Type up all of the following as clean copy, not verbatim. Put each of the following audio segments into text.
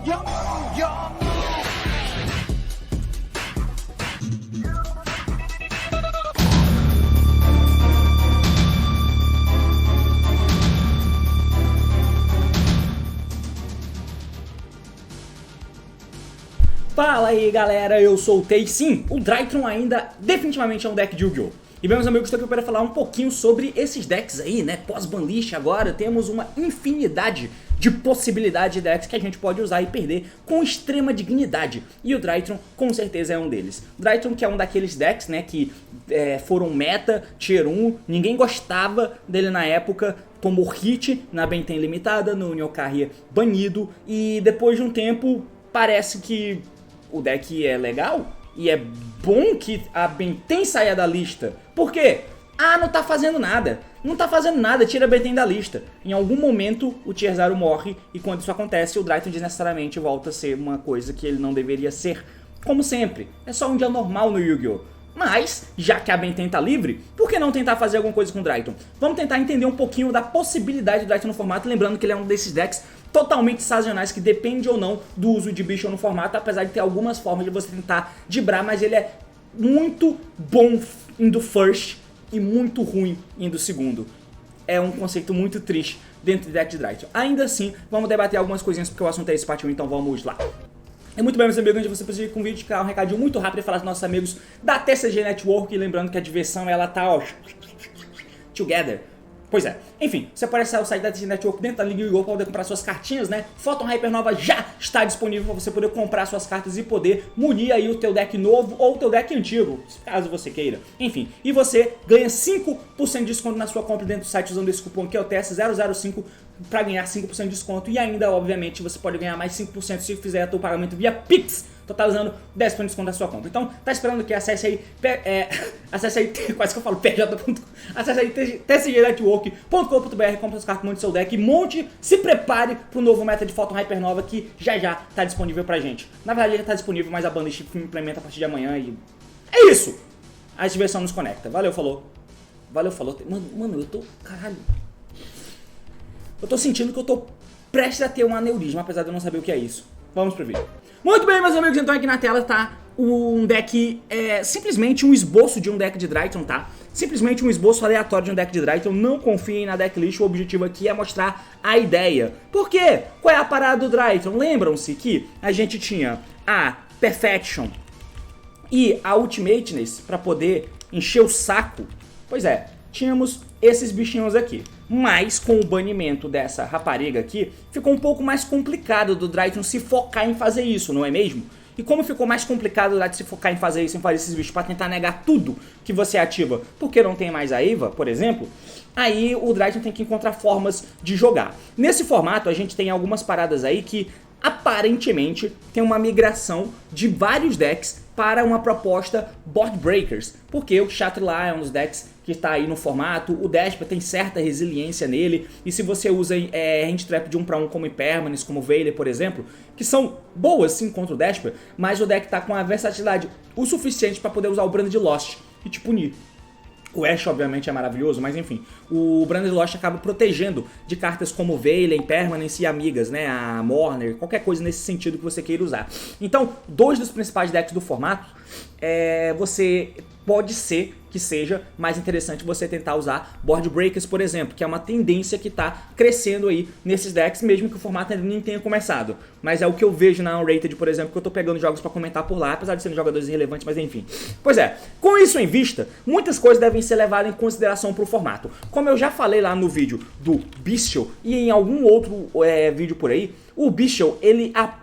Fala aí galera, eu sou o Tei. Sim, o Drytron ainda definitivamente é um deck de Yu-Gi-Oh! E bem, meus amigos, estou aqui para falar um pouquinho sobre esses decks aí, né? Pós-banlist agora temos uma infinidade de possibilidades de decks que a gente pode usar e perder com extrema dignidade. E o Drytron com certeza é um deles. O Drytron que é um daqueles decks, né, que foram meta, tier 1, ninguém gostava dele na época, tomou hit na Ben 10 limitada, no Nyokaria banido, e depois de um tempo parece que o deck é legal e é bom que a Ben 10 saia da lista. Por quê? Ah, não tá fazendo nada. Não tá fazendo nada, tira a Ben 10 da lista. Em algum momento o Tier 0 morre e quando isso acontece o Drytron desnecessariamente volta a ser uma coisa que ele não deveria ser. Como sempre, é só um dia normal no Yu-Gi-Oh! Mas, já que a Ben 10 tá livre, por que não tentar fazer alguma coisa com o Drytron? Vamos tentar entender um pouquinho da possibilidade do Drytron no formato, lembrando que ele é um desses decks totalmente sazonais que depende ou não do uso de bicho no formato, apesar de ter algumas formas de você tentar dibrar, mas ele é muito bom indo first e muito ruim indo segundo. É um conceito muito triste dentro do deck de Drytron. Ainda assim, vamos debater algumas coisinhas porque o assunto é esse partiu, então vamos lá. E muito bem, meus amigos, antes de você prosseguir com o vídeo, um recadinho muito rápido e falar dos nossos amigos da TCG Network, lembrando que a diversão ela tá, ó, together. Pois é, enfim, você pode acessar o site da TCG Network dentro da Liga Yu-Gi-Oh! Para poder comprar suas cartinhas, né? Photon Hypernova já está disponível para você poder comprar suas cartas e poder munir aí o teu deck novo ou o teu deck antigo, caso você queira. Enfim, e você ganha 5% de desconto na sua compra dentro do site usando esse cupom que é o TS005 para ganhar 5% de desconto. E ainda, obviamente, você pode ganhar mais 5% se fizer o pagamento via Pix, totalizando 10% de desconto da sua compra. Então, tá esperando que acesse aí, acesse aí, quase que eu falo, pj.com, acesse aí tcgnetwork.com.br, compre as cartas, monte seu deck, monte, se prepare pro novo meta de Photon Hypernova que já tá disponível pra gente. Na verdade, já tá disponível, mas a banlist implementa a partir de amanhã e é isso! A diversão nos conecta. Valeu, falou. Valeu, falou. Mano, eu tô, caralho. Eu tô sentindo que eu tô prestes a ter um aneurisma, apesar de eu não saber o que é isso. Vamos pro vídeo. Muito bem, meus amigos, então aqui na tela tá um deck, simplesmente um esboço de um deck de Drytron, tá? Simplesmente um esboço aleatório de um deck de Drytron, não confiem na decklist, o objetivo aqui é mostrar a ideia. Por quê? Qual é a parada do Drytron? Lembram-se que a gente tinha a Perfection e a Ultimateness pra poder encher o saco? Pois é, tínhamos esses bichinhos aqui. Mas com o banimento dessa rapariga aqui, ficou um pouco mais complicado do Drytron se focar em fazer isso, não é mesmo? E como ficou mais complicado de se focar em fazer isso, em fazer esses bichos pra tentar negar tudo que você ativa, porque não tem mais a Eva, por exemplo, aí o Drytron tem que encontrar formas de jogar. Nesse formato a gente tem algumas paradas aí que aparentemente tem uma migração de vários decks para uma proposta Board Breakers, porque o Kshatriya lá é um dos decks que está aí no formato, o Despia tem certa resiliência nele, e se você usa Hand Trap de 1 para 1 como Impermanence, como Veiler, por exemplo, que são boas sim contra o Despia, mas o deck está com a versatilidade o suficiente para poder usar o Branded Lost e te punir. O Ash obviamente é maravilhoso, mas enfim, o Branded Lost acaba protegendo de cartas como Veiler, Impermanence e amigas, né, a Mourner, qualquer coisa nesse sentido que você queira usar. Então, dois dos principais decks do formato, você pode ser que seja mais interessante você tentar usar Board Breakers, por exemplo, que é uma tendência que está crescendo aí nesses decks, mesmo que o formato ainda nem tenha começado. Mas é o que eu vejo na Unrated, por exemplo, que eu tô pegando jogos para comentar por lá, apesar de serem jogadores irrelevantes, mas enfim. Pois é, com isso em vista, muitas coisas devem ser levadas em consideração para o formato. Como eu já falei lá no vídeo do Bystial e em algum outro vídeo por aí, o Bystial, a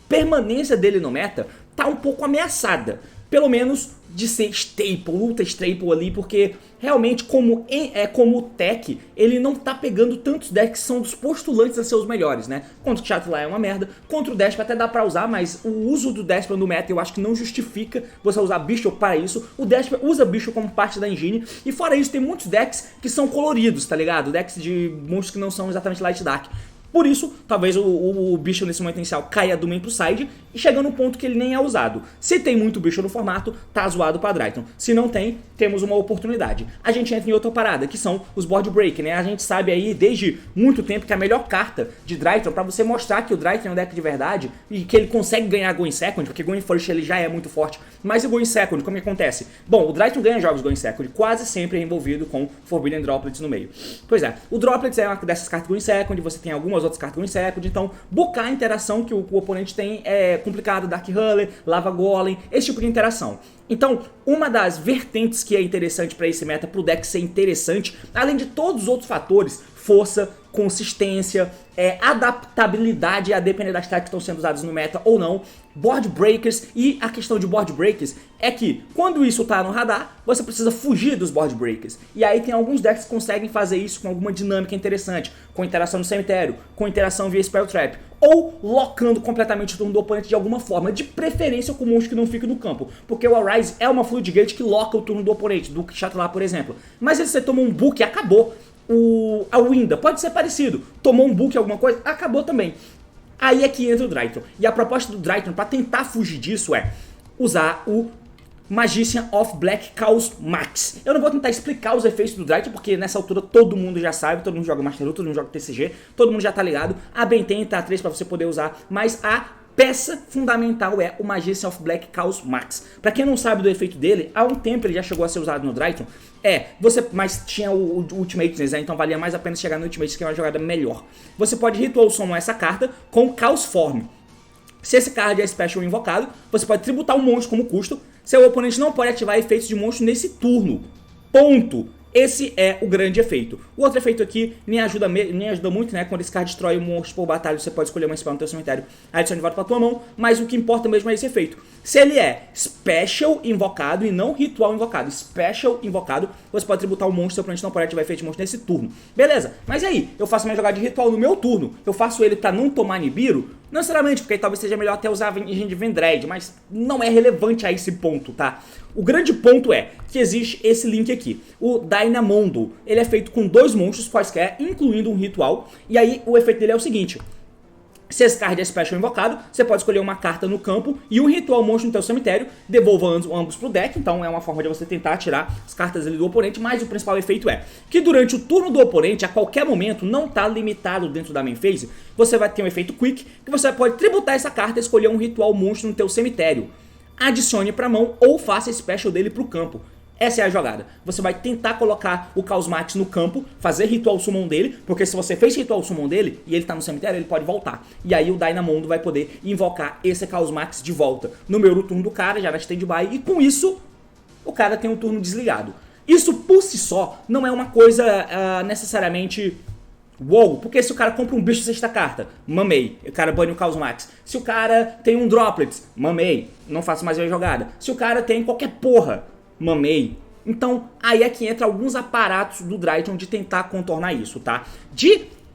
permanência dele no meta tá um pouco ameaçada. Pelo menos de ser staple, ultra staple ali, porque realmente como tech, ele não tá pegando tantos decks que são dos postulantes a ser os melhores, né? Contra o Kshatriya lá é uma merda, contra o Despia até dá pra usar, mas o uso do Despia no meta eu acho que não justifica você usar Bystial para isso. O Despia usa Bystial como parte da engine, e fora isso tem muitos decks que são coloridos, tá ligado? Decks de monstros que não são exatamente Light Dark. Por isso, talvez o bicho nesse momento inicial caia do main pro side e chega no ponto que ele nem é usado. Se tem muito bicho no formato, tá zoado pra Drytron. Se não tem, temos uma oportunidade. A gente entra em outra parada, que são os board break, né? A gente sabe aí desde muito tempo que a melhor carta de Drytron, pra você mostrar que o Drytron é um deck de verdade e que ele consegue ganhar Go in Second, porque Go in First ele já é muito forte, mas o Go in Second, como que acontece? Bom, o Drytron ganha jogos Go in Second, quase sempre é envolvido com Forbidden Droplets no meio. Pois é, o Droplets é uma dessas cartas Go in Second, você tem algumas outras cartas Go in Second, então bucar a interação que o oponente tem é complicado, Dark Huller, Lava Golem, esse tipo de interação. Então, uma das vertentes que é interessante para esse meta, para o deck ser interessante, além de todos os outros fatores, força, consistência, adaptabilidade a depender das cartas que estão sendo usadas no meta ou não, board breakers, e a questão de board breakers é que quando isso tá no radar, você precisa fugir dos board breakers. E aí tem alguns decks que conseguem fazer isso com alguma dinâmica interessante, com interação no cemitério, com interação via Spell Trap, ou locando completamente o turno do oponente de alguma forma, de preferência com monstro que não fique no campo, porque o Arise é uma Fluid Gate que loca o turno do oponente, do Chattelar, por exemplo. Mas se você toma um book, acabou. A Winda pode ser parecido, tomou um book alguma coisa, acabou também. Aí é que entra o Drytron. E a proposta do Drytron para tentar fugir disso é usar o Magician of Black Chaos Max. Eu não vou tentar explicar os efeitos do Drytron, porque nessa altura todo mundo já sabe, todo mundo joga Master Duel, todo mundo joga TCG, todo mundo já tá ligado. A Benten tá 3 para você poder usar, mas a peça fundamental é o Magician of Black Chaos Max. Pra quem não sabe do efeito dele, há um tempo ele já chegou a ser usado no Drytron. Mas tinha o Ultimate, né? Então valia mais a pena chegar no Ultimate, que é uma jogada melhor. Você pode Ritual Summon essa carta com Chaos Form. Se esse card é Special invocado, você pode tributar um monstro como custo. Seu oponente não pode ativar efeitos de monstro nesse turno. Ponto. Esse é o grande efeito. O outro efeito aqui me ajuda muito, né? Quando esse card destrói um monstro por batalha, você pode escolher uma spell no teu cemitério, adicione de volta pra tua mão, mas o que importa mesmo é esse efeito. Se ele é Special invocado e não Ritual invocado, Special invocado, você pode tributar um monstro, seu oponente não pode ativar efeito de monstro nesse turno. Beleza, mas aí, eu faço minha jogada de Ritual no meu turno, eu faço ele pra não tomar Nibiru? Não necessariamente, porque aí talvez seja melhor até usar Engine de Vendread, mas não é relevante a esse ponto, tá? O grande ponto é que existe esse link aqui, o Dynamondo. Ele é feito com 2 monstros quaisquer, incluindo um ritual, e aí o efeito dele é o seguinte: se esse card é Special invocado, você pode escolher uma carta no campo e um ritual monstro no teu cemitério, devolva ambos pro deck, então é uma forma de você tentar tirar as cartas ali do oponente, mas o principal efeito é que durante o turno do oponente, a qualquer momento, não está limitado dentro da main phase, você vai ter um efeito Quick, que você pode tributar essa carta e escolher um ritual monstro no teu cemitério. Adicione pra mão ou faça special dele pro campo. Essa é a jogada. Você vai tentar colocar o Chaos Max no campo, fazer Ritual Summon dele, porque se você fez Ritual Summon dele e ele tá no cemitério, ele pode voltar. E aí o Dynamondo vai poder invocar esse Chaos Max de volta no meio do turno do cara, já na stand-by, e com isso o cara tem um turno desligado. Isso por si só não é uma coisa necessariamente uou, porque se o cara compra um bicho de sexta carta, mamei, o cara bane o Chaos Max. Se o cara tem um Droplets, mamei, não faço mais a jogada. Se o cara tem qualquer porra, mamei. Então aí é que entra alguns aparatos do Drytron de tentar contornar isso, tá?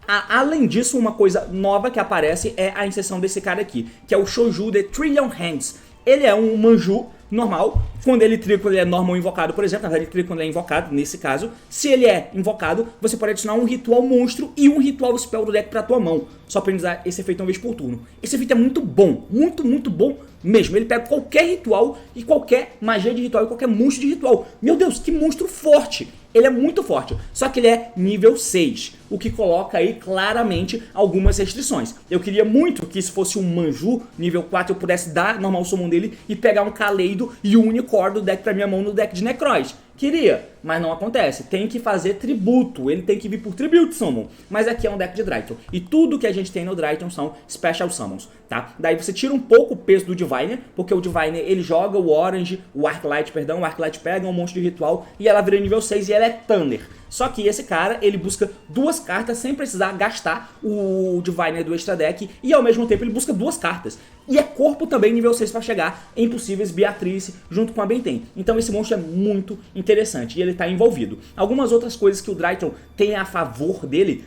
Além disso, uma coisa nova que aparece é a inserção desse cara aqui, que é o Shouju The Trillion Hands. Ele é um Manju normal, quando ele triga quando ele é normal invocado, por exemplo, na verdade ele triga quando ele é invocado, nesse caso. Se ele é invocado, você pode adicionar um ritual monstro e um ritual spell do deck pra tua mão, só pra ele usar esse efeito uma vez por turno. Esse efeito é muito bom, muito bom mesmo. Ele pega qualquer ritual e qualquer magia de ritual e qualquer monstro de ritual. Meu Deus, que monstro forte! Ele é muito forte, só que ele é nível 6, o que coloca aí claramente algumas restrições. Eu queria muito que isso fosse um Manju nível 4, eu pudesse dar normal summon dele e pegar um Kaleido e um Unicorn do deck pra minha mão no deck de Necroz. Queria, mas não acontece. Tem que fazer tributo, ele tem que vir por Tribute Summon. Mas aqui é um deck de Drytron. E tudo que a gente tem no Drytron são Special Summons, tá? Daí você tira um pouco o peso do Diviner, porque o Diviner ele joga o Orange, o Arclight pega um monstro de ritual e ela vira nível 6 e ela é Thunder. Só que esse cara, ele busca 2 cartas sem precisar gastar o Diviner do extra deck e ao mesmo tempo ele busca 2 cartas. E é corpo também nível 6 para chegar em possíveis Beatrice junto com a Benten. Então esse monstro é muito interessante e ele está envolvido. Algumas outras coisas que o Drytron tem a favor dele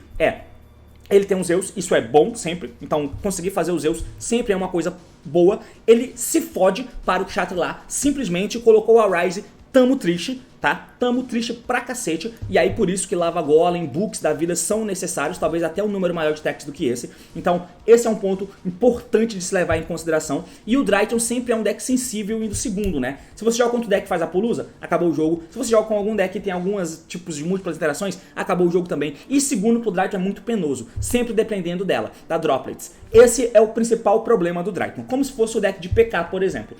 ele tem um Zeus, isso é bom sempre, então conseguir fazer o Zeus sempre é uma coisa boa. Ele se fode para o Chattelar, simplesmente colocou o Arise, tamo triste, tá? Tamo triste pra cacete, e aí por isso que Lava Golem, Books da vida são necessários, talvez até um número maior de decks do que esse. Então esse é um ponto importante de se levar em consideração, e o Drytron sempre é um deck sensível indo segundo, né? Se você joga contra o deck que faz a Polusa, acabou o jogo. Se você joga com algum deck que tem alguns tipos de múltiplas interações, acabou o jogo também. E segundo, pro Drytron é muito penoso, sempre dependendo dela, da Droplets. Esse é o principal problema do Drytron, como se fosse o deck de PK, por exemplo.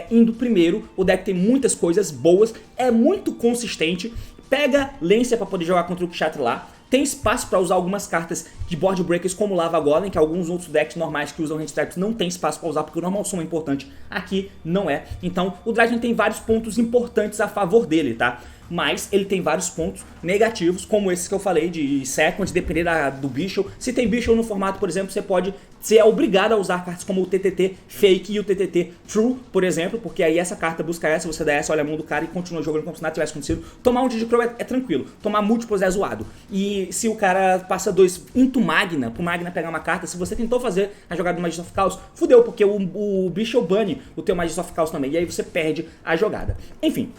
Indo primeiro, o deck tem muitas coisas boas, é muito consistente, pega Lancia pra poder jogar contra o Kshatriya, tem espaço para usar algumas cartas de board breakers como Lava Golem, que alguns outros decks normais que usam hand traps não tem espaço para usar porque o normal summon é importante, aqui não é. Então o Drytron tem vários pontos importantes a favor dele, tá? Mas ele tem vários pontos negativos, como esses que eu falei de second, depender do bicho. Se tem bicho no formato, por exemplo, você pode ser obrigado a usar cartas como o TTT Fake e o TTT True, por exemplo, porque aí essa carta busca essa, você dá essa, olha a mão do cara e continua jogando como se nada tivesse acontecido. Tomar um de Crow é tranquilo, tomar múltiplos é zoado. E se o cara passa 2 into Magna, pro Magna pegar uma carta, se você tentou fazer a jogada do Magician of Chaos, fudeu, porque o bicho bane o teu Magician of Chaos também, e aí você perde a jogada. Enfim.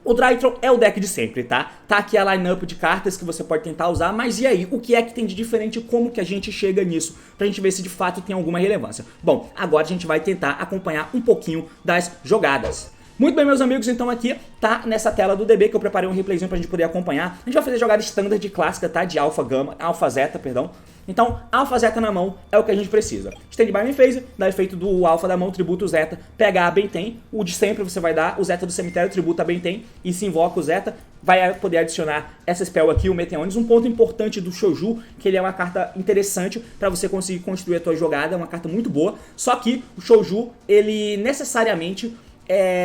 O Drytron é o deck de sempre, tá? Tá aqui a lineup de cartas que você pode tentar usar, mas e aí? O que é que tem de diferente? Como que a gente chega nisso? Pra gente ver se de fato tem alguma relevância. Bom, agora a gente vai tentar acompanhar um pouquinho das jogadas. Muito bem, meus amigos, então aqui tá nessa tela do DB que eu preparei um replayzinho pra gente poder acompanhar. A gente vai fazer jogada standard clássica, tá? De Alpha Zeta, perdão. Então, Alpha Zeta na mão é o que a gente precisa. Stand by main phase, dá efeito do Alpha da mão, tributa o Zeta, pega a Benten, o de sempre você vai dar, o Zeta do cemitério, tributa a Benten e se invoca o Zeta, vai poder adicionar essa spell aqui, o Meteonis. Um ponto importante do Shouju, que ele é uma carta interessante para você conseguir construir a tua jogada, é uma carta muito boa, só que o Shouju, ele necessariamente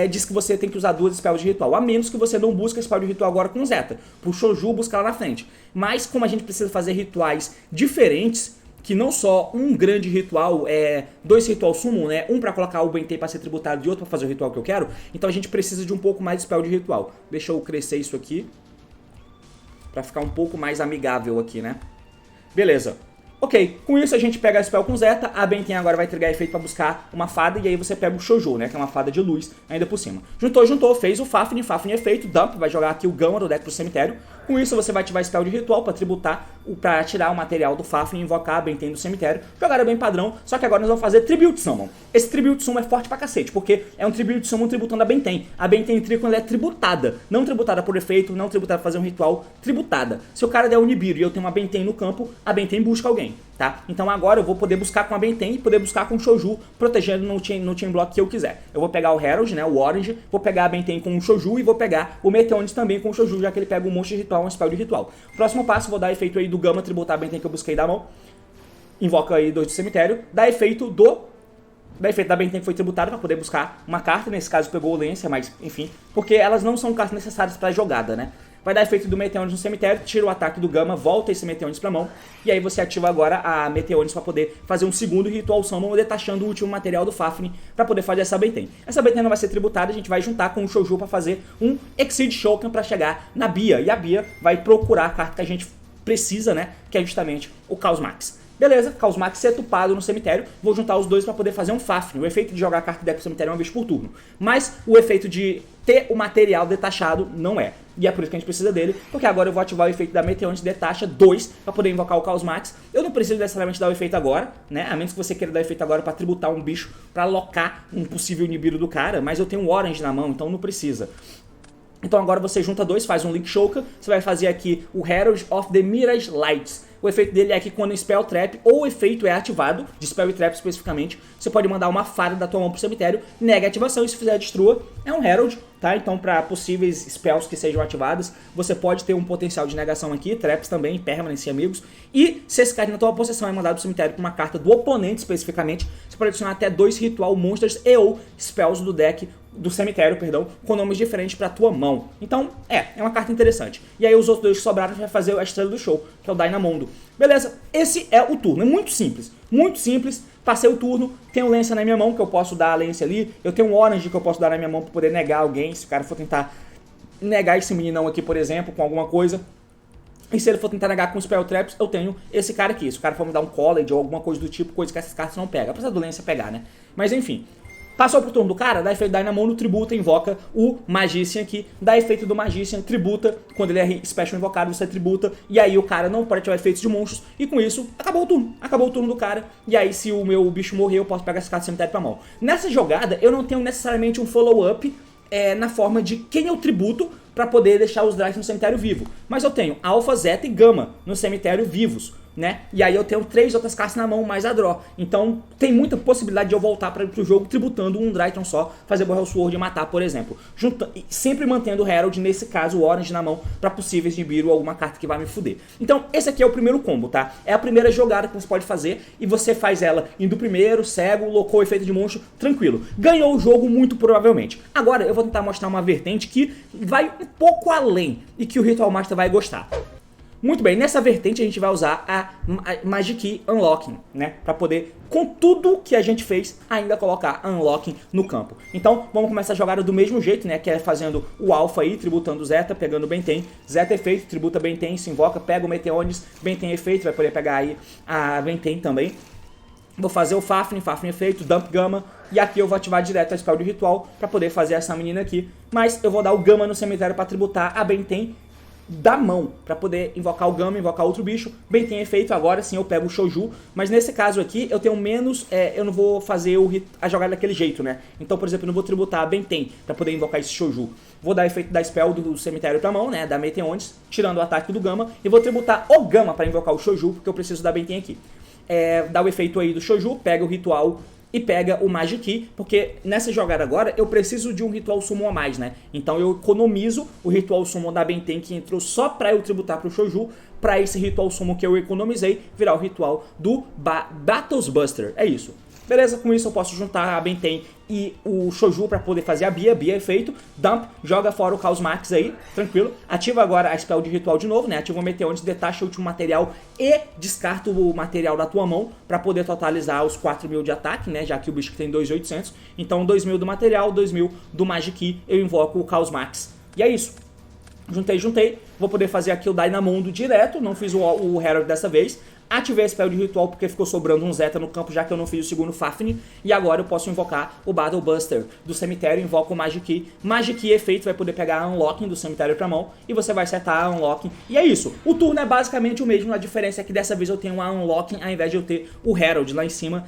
diz que você tem que usar 2 spells de ritual, a menos que você não busque spell de ritual agora com o Zeta. Pro Shouju, busca lá na frente. Mas como a gente precisa fazer rituais diferentes, que não só um grande ritual, 2 ritual summon, né? Um pra colocar o Benten pra ser tributado e outro pra fazer o ritual que eu quero, então a gente precisa de um pouco mais de spell de ritual. Deixa eu crescer isso aqui, pra ficar um pouco mais amigável aqui, né? Beleza. Ok, com isso a gente pega a spell com Zeta, a Benten agora vai trigar efeito pra buscar uma fada, e aí você pega o Shouju, né, que é uma fada de luz, ainda por cima. Juntou, fez o Fafnir efeito, dump, vai jogar aqui o Gama do deck pro cemitério. Com isso você vai ativar spell de ritual pra tributar, pra tirar o material do Fafnir e invocar a Benten do cemitério. Jogada bem padrão, só que agora nós vamos fazer Tribute Summon. Esse Tribute Summon é forte pra cacete, porque é um Tribute Summon tributando a Benten. A Benten tri quando ela é tributada, não tributada por efeito, não tributada pra fazer um ritual, tributada. Se o cara der um Nibiru e eu tenho uma Benten no campo, a Benten busca alguém, tá? Então agora eu vou poder buscar com a Benten e poder buscar com o Shouju, protegendo no chain block que eu quiser. Eu vou pegar o Herald, né, o Orange, vou pegar a Benten com o Shouju e vou pegar o Meteonis também com o Shouju, já que ele pega um monte de ritual, um spell de ritual. Próximo passo, vou dar efeito aí do Gama, tributar a Benten que eu busquei da mão. Invoca aí 2 do cemitério, dá efeito da Benten que foi tributada para poder buscar uma carta, nesse caso pegou o Lancia, mas enfim, porque elas não são cartas necessárias para jogada, né? Vai dar efeito do Meteonis no cemitério, tira o ataque do Gama, volta esse Meteonis pra mão, e aí você ativa agora a Meteonis para poder fazer um segundo Ritual Summon, detachando o último material do Fafnir para poder fazer essa Benten. Essa Benten não vai ser tributada, a gente vai juntar com o Shouju para fazer um Exceed Shokan para chegar na Bia, e a Bia vai procurar a carta que a gente precisa, né, que é justamente o Chaos Max. Beleza, Chaos Max setupado no cemitério, vou juntar os dois para poder fazer um Fafnir. O efeito de jogar a carta deck pro cemitério é uma vez por turno, mas o efeito de ter o material detachado não é. E é por isso que a gente precisa dele, porque agora eu vou ativar o efeito da Meteonis detacha 2 para poder invocar o Chaos Max. Eu não preciso necessariamente dar o efeito agora, né? A menos que você queira dar o efeito agora para tributar um bicho, para alocar um possível Nibiru do cara, mas eu tenho um Orange na mão, então não precisa. Então agora você junta 2, faz um Link Shoka, você vai fazer aqui o Herald of the Mirage Lights. O efeito dele é que quando o Spell Trap ou o efeito é ativado, de Spell e Trap especificamente, você pode mandar uma fada da tua mão pro cemitério, nega a ativação e se fizer destrua, é um Herald, tá? Então para possíveis spells que sejam ativados, você pode ter um potencial de negação aqui, Traps também, Permanence e amigos, e se esse cara na tua possessão é mandado pro cemitério com uma carta do oponente especificamente, você pode adicionar até 2 Ritual Monsters e ou Spells do deck, do cemitério, perdão, com nomes diferentes pra tua mão. Então, é uma carta interessante. E aí os outros 2 que sobraram vai fazer a estrela do show, que é o Dynamondo. Beleza, esse é o turno, é muito simples, passei o turno, tenho Lancia na minha mão, que eu posso dar a Lancia ali, eu tenho um Orange que eu posso dar na minha mão pra poder negar alguém, se o cara for tentar negar esse meninão aqui, por exemplo, com alguma coisa. E se ele for tentar negar com Spell Traps, eu tenho esse cara aqui. Se o cara for me dar um College ou alguma coisa do tipo, coisa que essas cartas não pegam. Apesar do Lancia pegar, né? Mas enfim. Passou pro turno do cara, dá efeito Dynamo, tributa, invoca o Magician aqui, dá efeito do Magician, tributa, quando ele é special invocado você tributa, e aí o cara não pode ativar efeitos de monstros, e com isso acabou o turno do cara, e aí se o meu bicho morrer eu posso pegar essa carta do cemitério pra mão. Nessa jogada eu não tenho necessariamente um follow-up na forma de quem eu tributo pra poder deixar os Drytron no cemitério vivo, mas eu tenho Alpha, Zeta e Gama no cemitério vivos, né? E aí eu tenho 3 outras cartas na mão mais a draw. Então tem muita possibilidade de eu voltar pro jogo tributando um Drytron só, fazer Boreal Sword e matar, por exemplo. Sempre mantendo o Herald, nesse caso o Orange na mão, pra possíveis de Nibiru ou alguma carta que vai me fuder. Então esse aqui é o primeiro combo, tá? É a primeira jogada que você pode fazer e você faz ela indo primeiro, cego, locou efeito de monstro, tranquilo. Ganhou o jogo muito provavelmente. Agora eu vou tentar mostrar uma vertente que vai um pouco além e que o Ritual Master vai gostar. Muito bem, nessa vertente a gente vai usar a Magic Key Unlocking, né? Pra poder, com tudo que a gente fez, ainda colocar Unlocking no campo. Então, vamos começar a jogada do mesmo jeito, né? Que é fazendo o Alpha aí, tributando o Zeta, pegando o Benten. Zeta efeito, tributa Benten, se invoca, pega o Meteonis, Benten efeito, vai poder pegar aí a Benten também. Vou fazer o Fafnir efeito, Dump Gama, e aqui eu vou ativar direto a spell de ritual pra poder fazer essa menina aqui. Mas eu vou dar o Gama no cemitério pra tributar a Benten da mão, pra poder invocar o Gama, invocar outro bicho. Bem, tem efeito, agora sim eu pego o Shouju, mas nesse caso aqui eu tenho menos, eu não vou fazer a jogada daquele jeito, né? Então, por exemplo, eu não vou tributar a Benten pra poder invocar esse Shouju. Vou dar efeito da spell do cemitério pra mão, né, da Meteonis, tirando o ataque do Gama, e vou tributar o Gama pra invocar o Shouju, porque eu preciso da Benten aqui. Dá o efeito aí do Shouju, pega o ritual e pega o Magic Key, porque nessa jogada agora eu preciso de um Ritual Summon a mais, né? Então eu economizo o Ritual Summon da Benten que entrou só pra eu tributar pro Shouju, pra esse Ritual Summon que eu economizei virar o ritual do Battles Buster. É isso. Beleza, com isso eu posso juntar a Benten e o Shouju pra poder fazer a Bia efeito, dump, joga fora o Chaos Max aí, tranquilo. Ativa agora a spell de ritual de novo, né? Ativa o Meteonis, detacha o último material e descarta o material da tua mão pra poder totalizar os 4.000 de ataque, né? Já que o bicho tem 2.800. Então 2.000 do material, 2.000 do Magic Key, eu invoco o Chaos Max. E é isso. Juntei. Vou poder fazer aqui o Dynamondo direto, não fiz o Herald dessa vez. Ativei a spell de ritual porque ficou sobrando um Zeta no campo, já que eu não fiz o segundo Fafnir. E agora eu posso invocar o Battle Buster do cemitério, invoco o Magic Key. Magic Key efeito vai poder pegar a Unlocking do cemitério pra mão e você vai setar a Unlocking. E é isso. O turno é basicamente o mesmo, a diferença é que dessa vez eu tenho a Unlocking ao invés de eu ter o Herald lá em cima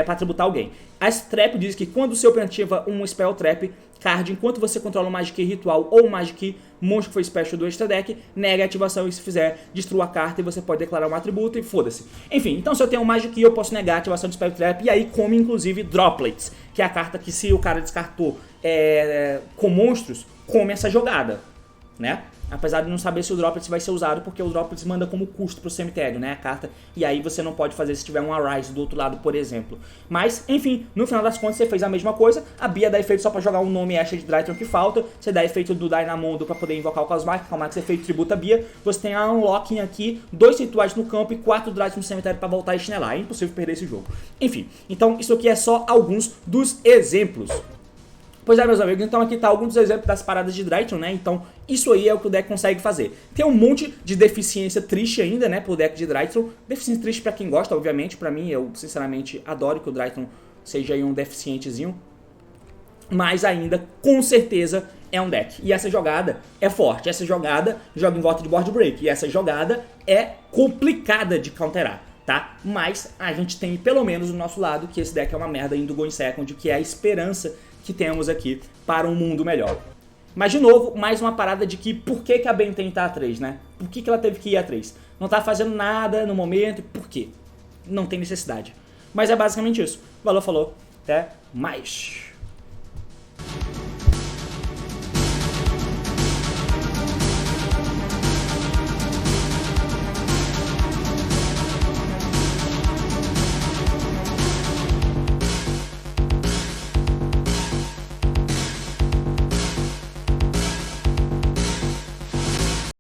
pra tributar alguém. A Trap diz que quando o seu oponente ativa um Spell Trap card, enquanto você controla o Magic Key ritual ou o Magic Key monstro que foi special do extra deck, nega a ativação e se fizer, destrua a carta e você pode declarar um atributo e foda-se. Enfim, então se eu tenho um Magic Key eu posso negar a ativação de Spell Trap e aí come inclusive Droplets, que é a carta que se o cara descartou com monstros, come essa jogada, né? Apesar de não saber se o Droplets vai ser usado, porque o Droplets manda como custo pro cemitério, né, a carta, e aí você não pode fazer se tiver um Arise do outro lado, por exemplo. Mas, enfim, no final das contas você fez a mesma coisa, a Bia dá efeito só pra jogar um nome extra de Drytron que falta, você dá efeito do Dynamondo pra poder invocar o Chaos Max efeito tributa a Bia, você tem a Unlocking aqui, 2 rituais no campo e 4 Drytron no cemitério pra voltar e chinelar, é impossível perder esse jogo. Enfim, então isso aqui é só alguns dos exemplos. Pois é, meus amigos, então aqui tá alguns dos exemplos das paradas de Drytron, né? Então isso aí é o que o deck consegue fazer. Tem um monte de deficiência triste ainda, né, pro deck de Drytron. Deficiência triste pra quem gosta, obviamente. Pra mim, eu sinceramente adoro que o Drytron seja aí um deficientezinho. Mas ainda, com certeza, é um deck. E essa jogada é forte. Essa jogada joga em volta de board break. E essa jogada é complicada de counterar, tá? Mas a gente tem pelo menos do nosso lado que esse deck é uma merda indo Go in Second, que é a esperança que temos aqui para um mundo melhor. Mas de novo, mais uma parada de que por que a Benten tá a 3, né? Por que ela teve que ir a 3? Não tá fazendo nada no momento, por quê? Não tem necessidade. Mas é basicamente isso. Valeu, falou, até mais.